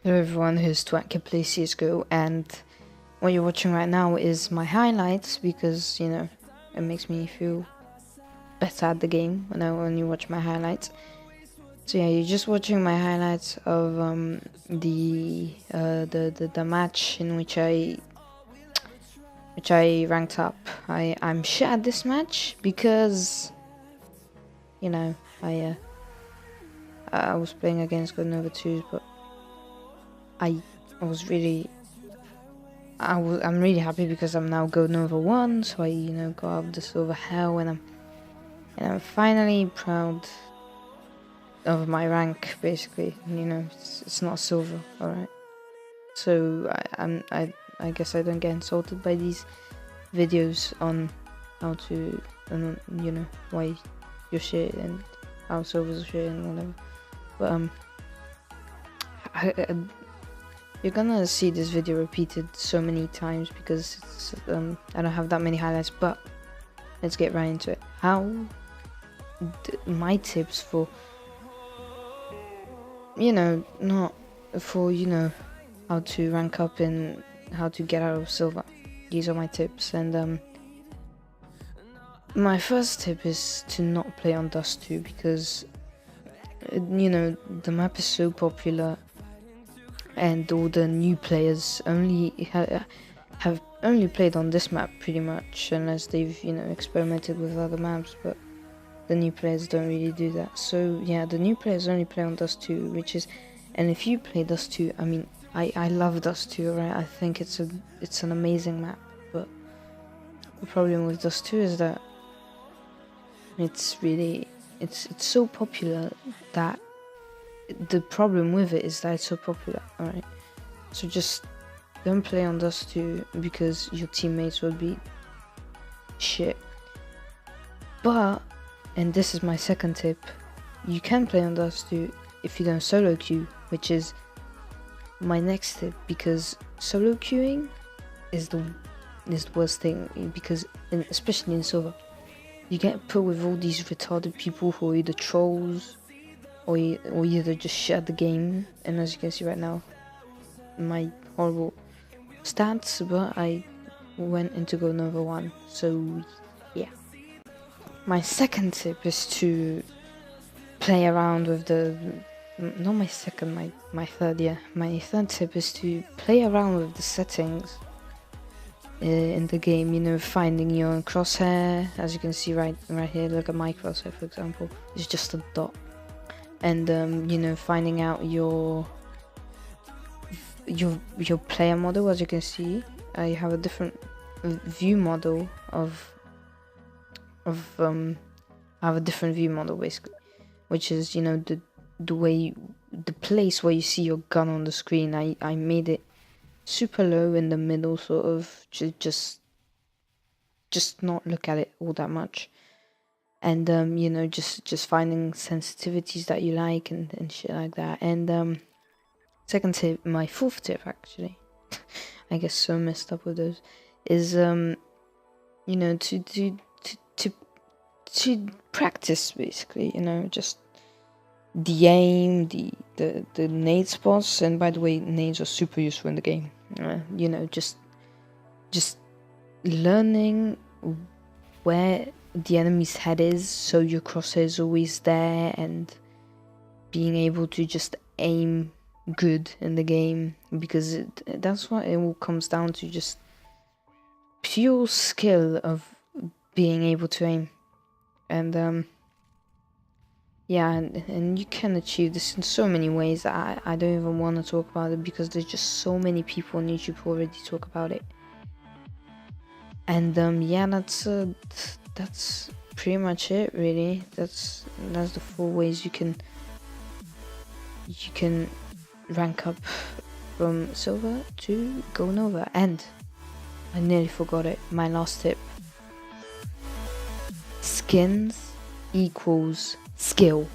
Hello everyone, here's TwatKidPlaysCSGO, and what you're watching right now is my highlights because, it makes me feel better at the game when you watch my highlights. So yeah, you're just watching my highlights of the match in which I ranked up. I'm shit at this match because I was playing against God Nova 2s, but I'm really happy because I'm now Gold Nova 1, so I got out of the silver hell, and I'm finally proud of my rank. Basically, it's not silver, all right. So I guess I don't get insulted by these videos on how to why you're shit and how silver's shit and whatever. But you're gonna see this video repeated so many times because it's, I don't have that many highlights, but let's get right into it. My tips for, not for, how to rank up and how to get out of silver. These are my tips, and my first tip is to not play on Dust 2 because, the map is so popular. And all the new players only have only played on this map pretty much, unless they've experimented with other maps. But the new players don't really do that. So yeah, the new players only play on Dust 2, and if you play Dust 2, I mean, I love Dust 2, right? I think it's an amazing map. But the problem with Dust 2 is that it's so popular that. The problem with it is that it's so popular, alright? So just don't play on Dust 2 because your teammates will be shit. But, and this is my second tip, you can play on Dust 2 if you don't solo queue, which is my next tip, because solo queuing is the worst thing, because especially in silver, you get put with all these retarded people who are either trolls or either just shit at the game. And as you can see right now, my horrible stats, but I went into Gold Nova 1, so yeah. My second tip is to play around with not my second, my third, yeah. My third tip is to play around with the settings in the game, finding your crosshair. As you can see right here, look at my crosshair, for example, it's just a dot. And finding out your player model. As you can see, I have a different view model I have a different view model basically, which is the place where you see your gun on the screen. I made it super low in the middle, sort of, to just not look at it all that much. And just finding sensitivities that you like and shit like that. And second tip, my fourth tip actually, I get so messed up with those, is to practice basically, just the aim, the nade spots. And by the way, nades are super useful in the game. Just learning where the enemy's head is, so your crosshair is always there, and being able to just aim good in the game, because that's what it all comes down to, just pure skill of being able to aim. And yeah, and you can achieve this in so many ways that I don't even want to talk about it, because there's just so many people on YouTube who already talk about it. And yeah, that's pretty much it, really. That's the 4 ways you can rank up from silver to Gold Nova. And I nearly forgot it, my last tip: skins equals skill.